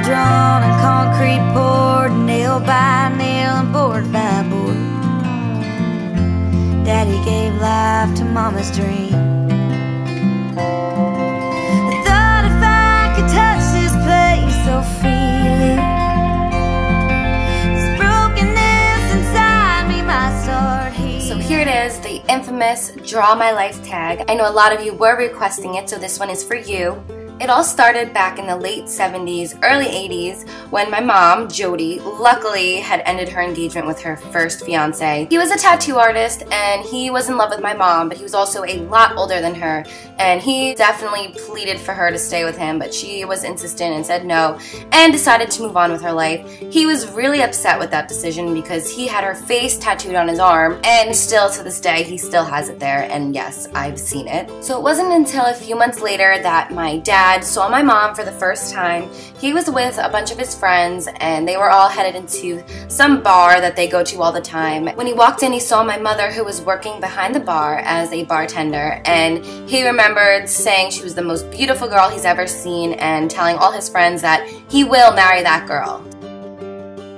drawn and concrete poured, nail by nail and board by board. Daddy gave life to Mama's dream. Thought if I could touch this place so freely, this brokenness inside me might start healing. So here it is, the infamous Draw My Life tag. I know a lot of you were requesting it, so this one is for you. It all started back in the late 70s, early 80s, when my mom, Jody, luckily had ended her engagement with her first fiance. He was a tattoo artist and he was in love with my mom, but he was also a lot older than her, and he definitely pleaded for her to stay with him, but she was insistent and said no and decided to move on with her life. He was really upset with that decision because he had her face tattooed on his arm, and still to this day he still has it there, and yes, I've seen it. So it wasn't until a few months later that my dad saw my mom for the first time. He was with a bunch of his friends and they were all headed into some bar that they go to all the time. When he walked in, he saw my mother, who was working behind the bar as a bartender, and he remembered saying she was the most beautiful girl he's ever seen and telling all his friends that he will marry that girl.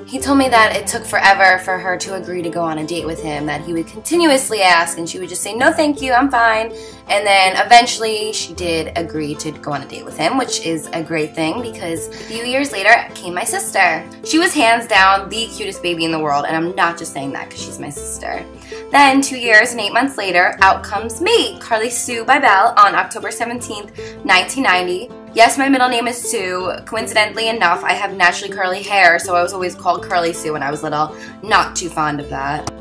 He told me that it took forever for her to agree to go on a date with him, that he would continuously ask and she would just say, no thank you, I'm fine. And then eventually she did agree to go on a date with him, which is a great thing because a few years later came my sister. She was hands down the cutest baby in the world, and I'm not just saying that because she's my sister. Then 2 years and 8 months later, out comes me, Carli Sue Bybel, on October 17th, 1990. Yes, my middle name is Sue. Coincidentally enough, I have naturally curly hair, so I was always called Carli Sue when I was little. Not too fond of that.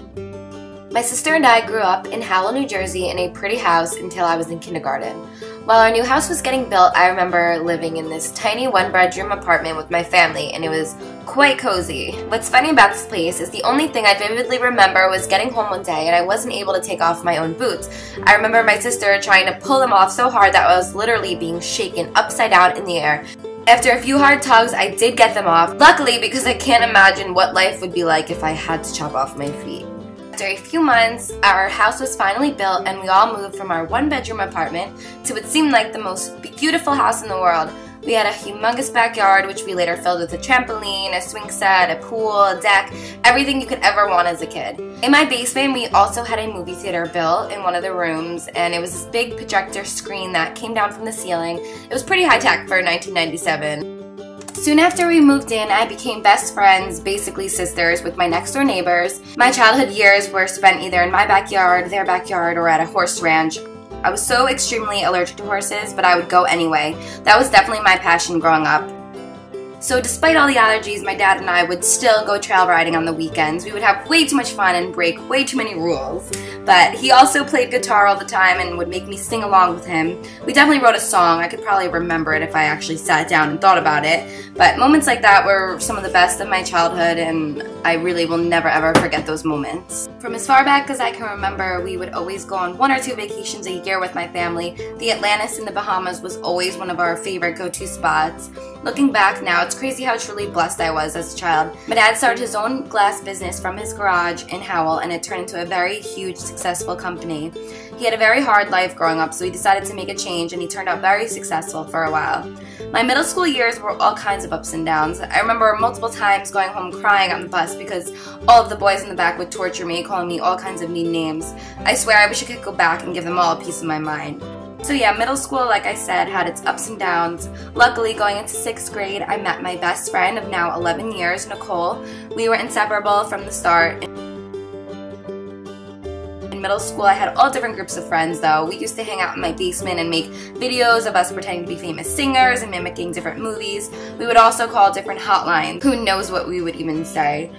My sister and I grew up in Howell, New Jersey in a pretty house until I was in kindergarten. While our new house was getting built, I remember living in this tiny one-bedroom apartment with my family, and it was quite cozy. What's funny about this place is the only thing I vividly remember was getting home one day and I wasn't able to take off my own boots. I remember my sister trying to pull them off so hard that I was literally being shaken upside down in the air. After a few hard tugs, I did get them off, luckily, because I can't imagine what life would be like if I had to chop off my feet. After a few months, our house was finally built and we all moved from our one-bedroom apartment to what seemed like the most beautiful house in the world. We had a humongous backyard, which we later filled with a trampoline, a swing set, a pool, a deck, everything you could ever want as a kid. In my basement, we also had a movie theater built in one of the rooms, and it was this big projector screen that came down from the ceiling. It was pretty high-tech for 1997. Soon after we moved in, I became best friends, basically sisters, with my next door neighbors. My childhood years were spent either in my backyard, their backyard, or at a horse ranch. I was so extremely allergic to horses, but I would go anyway. That was definitely my passion growing up. So despite all the allergies, my dad and I would still go trail riding on the weekends. We would have way too much fun and break way too many rules. But he also played guitar all the time and would make me sing along with him. We definitely wrote a song. I could probably remember it if I actually sat down and thought about it. But moments like that were some of the best of my childhood, and I really will never ever forget those moments. From as far back as I can remember, we would always go on 1 or 2 vacations a year with my family. The Atlantis in the Bahamas was always one of our favorite go-to spots. Looking back now, it's crazy how truly blessed I was as a child. My dad started his own glass business from his garage in Howell, and it turned into a very huge, successful company. He had a very hard life growing up, so he decided to make a change, and he turned out very successful for a while. My middle school years were all kinds of ups and downs. I remember multiple times going home crying on the bus because all of the boys in the back would torture me, calling me all kinds of mean names. I swear I wish I could go back and give them all a piece of my mind. So yeah, middle school, like I said, had its ups and downs. Luckily, going into 6th grade, I met my best friend of now 11 years, Nicole. We were inseparable from the start. In middle school, I had all different groups of friends though. We used to hang out in my basement and make videos of us pretending to be famous singers and mimicking different movies. We would also call different hotlines. Who knows what we would even say.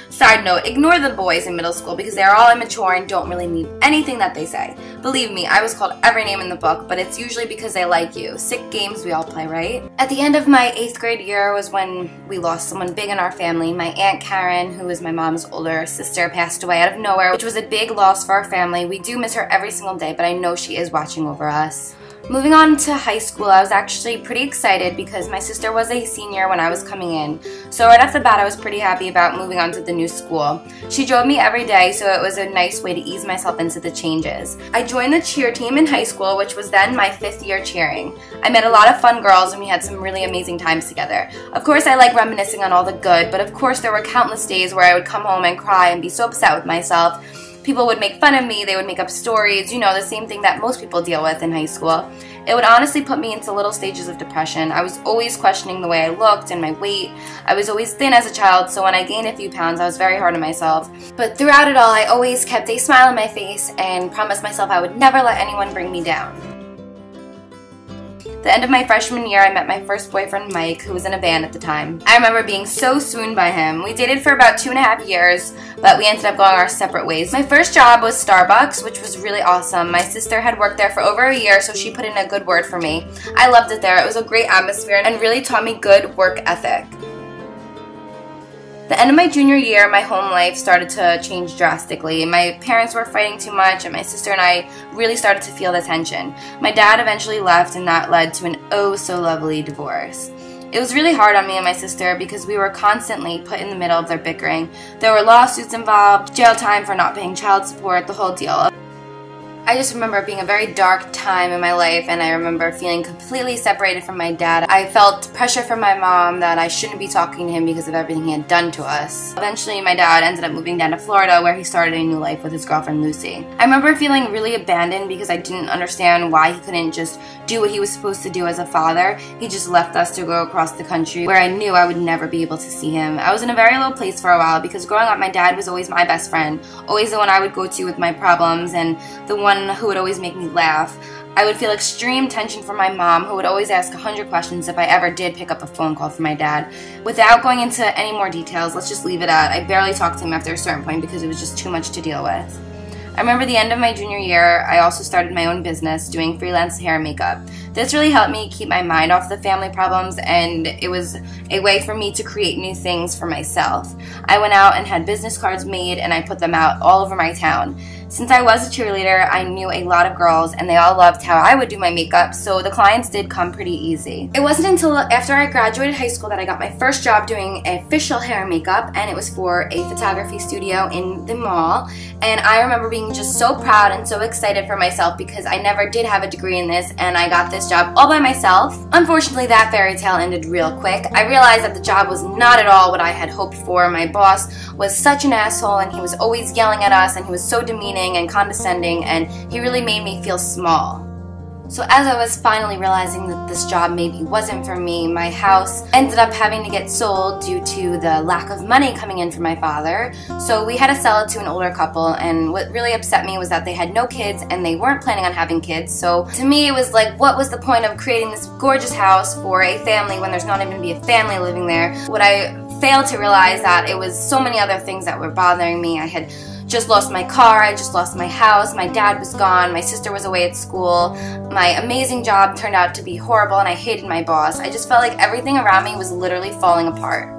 Side note, ignore the boys in middle school because they are all immature and don't really mean anything that they say. Believe me, I was called every name in the book, but it's usually because they like you. Sick games we all play, right? At the end of my 8th grade year was when we lost someone big in our family. My Aunt Karen, who was my mom's older sister, passed away out of nowhere, which was a big loss for our family. We do miss her every single day, but I know she is watching over us. Moving on to high school, I was actually pretty excited because my sister was a senior when I was coming in. So right off the bat, I was pretty happy about moving on to the new school. She drove me every day, so it was a nice way to ease myself into the changes. I joined the cheer team in high school, which was then my 5th year cheering. I met a lot of fun girls and we had some really amazing times together. Of course, I like reminiscing on all the good, but of course there were countless days where I would come home and cry and be so upset with myself. People would make fun of me, they would make up stories, you know, the same thing that most people deal with in high school. It would honestly put me into little stages of depression. I was always questioning the way I looked and my weight. I was always thin as a child, so when I gained a few pounds, I was very hard on myself. But throughout it all, I always kept a smile on my face and promised myself I would never let anyone bring me down. The end of my freshman year, I met my first boyfriend, Mike, who was in a band at the time. I remember being so swooned by him. We dated for about 2.5 years, but we ended up going our separate ways. My first job was Starbucks, which was really awesome. My sister had worked there for over a year, so she put in a good word for me. I loved it there. It was a great atmosphere and really taught me good work ethic. The end of my junior year, my home life started to change drastically. My parents were fighting too much and my sister and I really started to feel the tension. My dad eventually left and that led to an oh so lovely divorce. It was really hard on me and my sister because we were constantly put in the middle of their bickering. There were lawsuits involved, jail time for not paying child support, the whole deal. I just remember it being a very dark time in my life, and I remember feeling completely separated from my dad. I felt pressure from my mom that I shouldn't be talking to him because of everything he had done to us. Eventually, my dad ended up moving down to Florida where he started a new life with his girlfriend Lucy. I remember feeling really abandoned because I didn't understand why he couldn't just do what he was supposed to do as a father. He just left us to go across the country where I knew I would never be able to see him. I was in a very low place for a while because growing up, my dad was always my best friend, always the one I would go to with my problems and the one who would always make me laugh. I would feel extreme tension from my mom, who would always ask 100 questions if I ever did pick up a phone call from my dad. Without going into any more details, let's just leave it at I barely talked to him after a certain point because it was just too much to deal with. I remember the end of my junior year, I also started my own business doing freelance hair and makeup. This really helped me keep my mind off the family problems, and it was a way for me to create new things for myself. I went out and had business cards made and I put them out all over my town. Since I was a cheerleader, I knew a lot of girls and they all loved how I would do my makeup, so the clients did come pretty easy. It wasn't until after I graduated high school that I got my first job doing official hair and makeup, and it was for a photography studio in the mall. And I remember being just so proud and so excited for myself because I never did have a degree in this and I got this job all by myself. Unfortunately, that fairy tale ended real quick. I realized that the job was not at all what I had hoped for. My boss was such an asshole and he was always yelling at us and he was so demeaning and condescending, and he really made me feel small. So as I was finally realizing that this job maybe wasn't for me, my house ended up having to get sold due to the lack of money coming in from my father. So we had to sell it to an older couple, and what really upset me was that they had no kids and they weren't planning on having kids. So to me it was like, what was the point of creating this gorgeous house for a family when there's not even going to be a family living there? What I failed to realize that it was so many other things that were bothering me. I had just lost my car, I just lost my house, my dad was gone, my sister was away at school, my amazing job turned out to be horrible and I hated my boss. I just felt like everything around me was literally falling apart.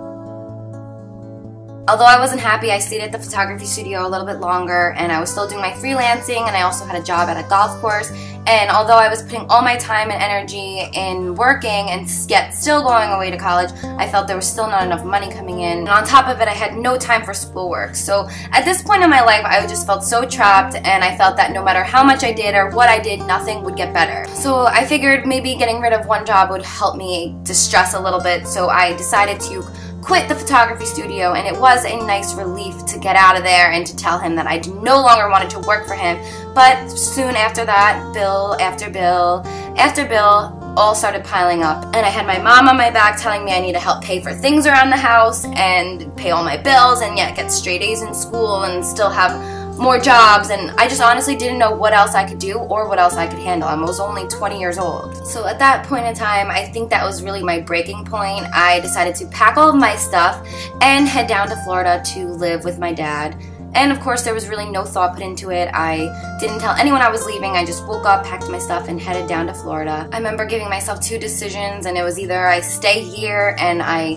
Although I wasn't happy, I stayed at the photography studio a little bit longer and I was still doing my freelancing, and I also had a job at a golf course. And although I was putting all my time and energy in working and yet still going away to college, I felt there was still not enough money coming in. And on top of it, I had no time for schoolwork. So at this point in my life, I just felt so trapped, and I felt that no matter how much I did or what I did, nothing would get better. So I figured maybe getting rid of one job would help me distress a little bit, so I decided to quit the photography studio, and it was a nice relief to get out of there and to tell him that I no longer wanted to work for him. But soon after that, bill after bill after bill all started piling up, and I had my mom on my back telling me I need to help pay for things around the house and pay all my bills and yet get straight A's in school and still have more jobs, and I just honestly didn't know what else I could do or what else I could handle. I was only 20 years old. So at that point in time, I think that was really my breaking point. I decided to pack all of my stuff and head down to Florida to live with my dad. And of course, there was really no thought put into it. I didn't tell anyone I was leaving. I just woke up, packed my stuff, and headed down to Florida. I remember giving myself two decisions, and it was either I stay here and I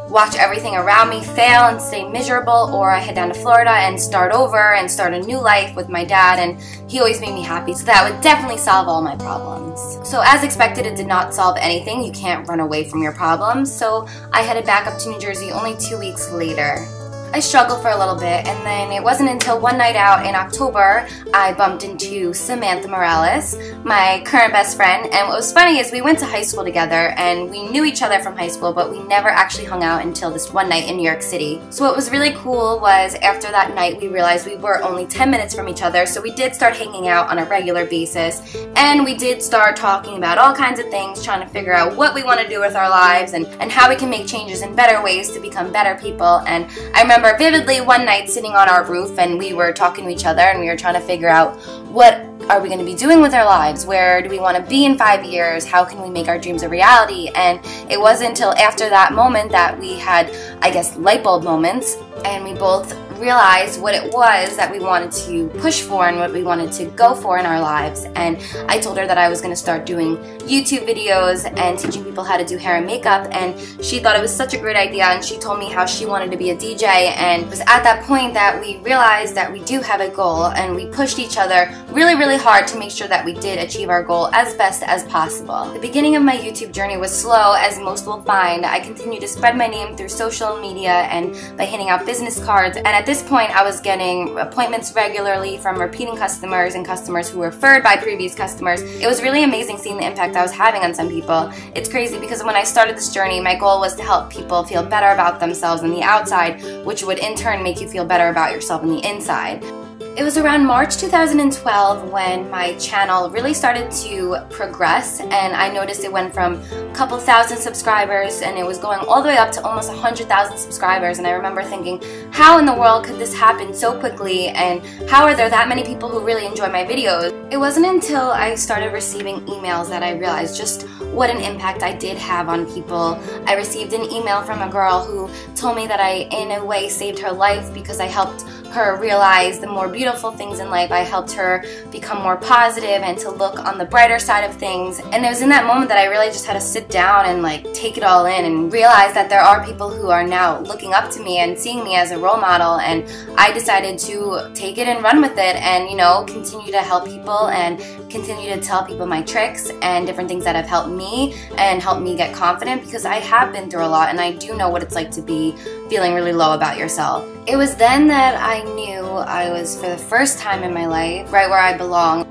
watch everything around me fail and stay miserable, or I head down to Florida and start over and start a new life with my dad, and he always made me happy, so that would definitely solve all my problems. So as expected, it did not solve anything. You can't run away from your problems, so I headed back up to New Jersey only 2 weeks later. I struggled for a little bit, and then it wasn't until one night out in October I bumped into Samantha Morales, my current best friend. And what was funny is we went to high school together, and we knew each other from high school, but we never actually hung out until this one night in New York City. So what was really cool was after that night we realized we were only 10 minutes from each other, so we did start hanging out on a regular basis, and we did start talking about all kinds of things, trying to figure out what we want to do with our lives and how we can make changes in better ways to become better people. And I remember vividly one night sitting on our roof, and we were talking to each other, and we were trying to figure out what are we going to be doing with our lives, where do we want to be in 5 years, how can we make our dreams a reality. And it wasn't until after that moment that we had, I guess, light bulb moments, and we both realized what it was that we wanted to push for and what we wanted to go for in our lives. And I told her that I was going to start doing YouTube videos and teaching people how to do hair and makeup, and she thought it was such a great idea, and she told me how she wanted to be a DJ. And it was at that point that we realized that we do have a goal, and we pushed each other really hard to make sure that we did achieve our goal as best as possible. The beginning of my YouTube journey was slow, as most will find. I continued to spread my name through social media and by handing out business cards, and at this point I was getting appointments regularly from repeating customers and customers who were referred by previous customers. It was really amazing seeing the impact I was having on some people. It's crazy because when I started this journey, my goal was to help people feel better about themselves on the outside, which would in turn make you feel better about yourself on the inside. It was around March 2012 when my channel really started to progress, and I noticed it went from a couple thousand subscribers, and it was going all the way up to almost 100,000 subscribers. And I remember thinking, how in the world could this happen so quickly, and how are there that many people who really enjoy my videos? It wasn't until I started receiving emails that I realized just what an impact I did have on people. I received an email from a girl who told me that I in a way saved her life because I helped her realize the more beautiful things in life. I helped her become more positive and to look on the brighter side of things. And it was in that moment that I really just had to sit down and like take it all in and realize that there are people who are now looking up to me and seeing me as a role model. And I decided to take it and run with it, and, you know, continue to help people and continue to tell people my tricks and different things that have helped me and helped me get confident, because I have been through a lot and I do know what it's like to be feeling really low about yourself. It was then that I knew I was, for the first time in my life, right where I belong.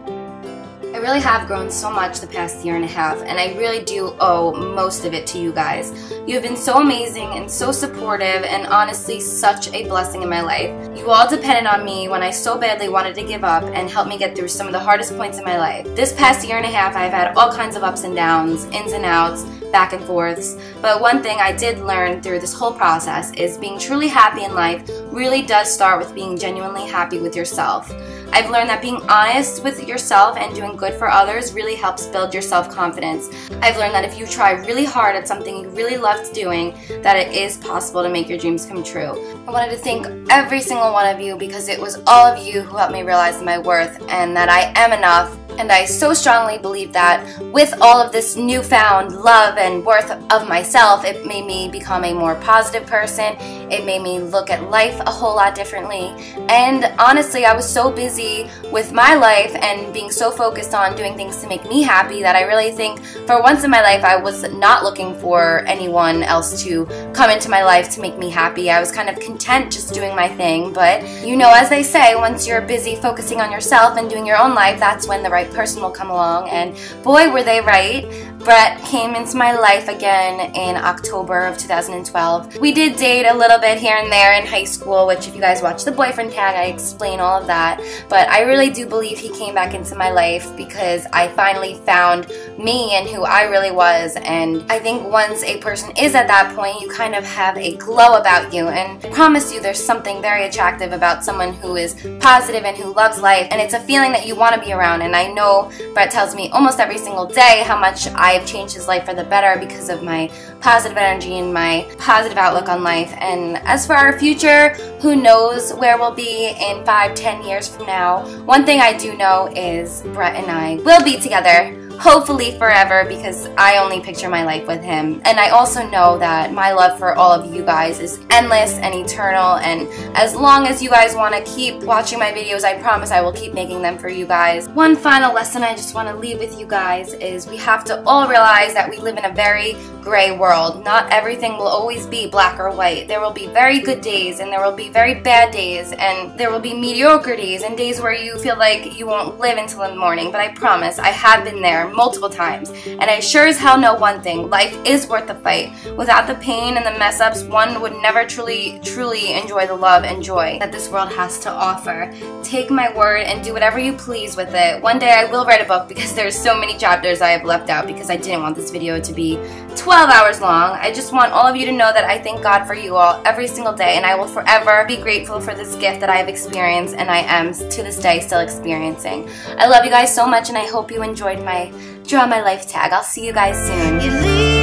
I really have grown so much the past year and a half, and I really do owe most of it to you guys. You have been so amazing and so supportive, and honestly such a blessing in my life. You all depended on me when I so badly wanted to give up and helped me get through some of the hardest points in my life. This past year and a half I've had all kinds of ups and downs, ins and outs, back and forths, but one thing I did learn through this whole process is being truly happy in life really does start with being genuinely happy with yourself. I've learned that being honest with yourself and doing good for others really helps build your self-confidence. I've learned that if you try really hard at something you really loved doing, that it is possible to make your dreams come true. I wanted to thank every single one of you, because it was all of you who helped me realize my worth and that I am enough. And I so strongly believe that with all of this newfound love and worth of myself, it made me become a more positive person. It made me look at life a whole lot differently. And honestly, I was so busy with my life and being so focused on doing things to make me happy that I really think for once in my life I was not looking for anyone else to come into my life to make me happy. I was kind of content just doing my thing. But you know, as they say, once you're busy focusing on yourself and doing your own life, that's when the right person will come along. And boy, were they right. Brett came into my life again in October of 2012. We did date a little bit here and there in high school, which if you guys watch the boyfriend tag, I explain all of that. But I really do believe he came back into my life because I finally found me and who I really was. And I think once a person is at that point, you kind of have a glow about you. And I promise you there's something very attractive about someone who is positive and who loves life. And it's a feeling that you want to be around. And I know Brett tells me almost every single day how much I've changed his life for the better because of my positive energy and my positive outlook on life. And as for our future, who knows where we'll be in 5-10 years from now. One thing I do know is Brett and I will be together hopefully forever, because I only picture my life with him. And I also know that my love for all of you guys is endless and eternal, and as long as you guys want to keep watching my videos, I promise I will keep making them for you guys. One final lesson I just want to leave with you guys is we have to all realize that we live in a very gray world. Not everything will always be black or white. There will be very good days and there will be very bad days, and there will be mediocre days and days where you feel like you won't live until the morning. But I promise, I have been there multiple times, and I sure as hell know one thing: life is worth the fight. Without the pain and the mess ups, one would never truly enjoy the love and joy that this world has to offer. Take my word and do whatever you please with it. One day I will write a book, because there's so many chapters I have left out because I didn't want this video to be 12 hours long. I just want all of you to know that I thank God for you all every single day, and I will forever be grateful for this gift that I have experienced and I am to this day still experiencing. I love you guys so much, and I hope you enjoyed my Draw My Life tag. I'll see you guys soon.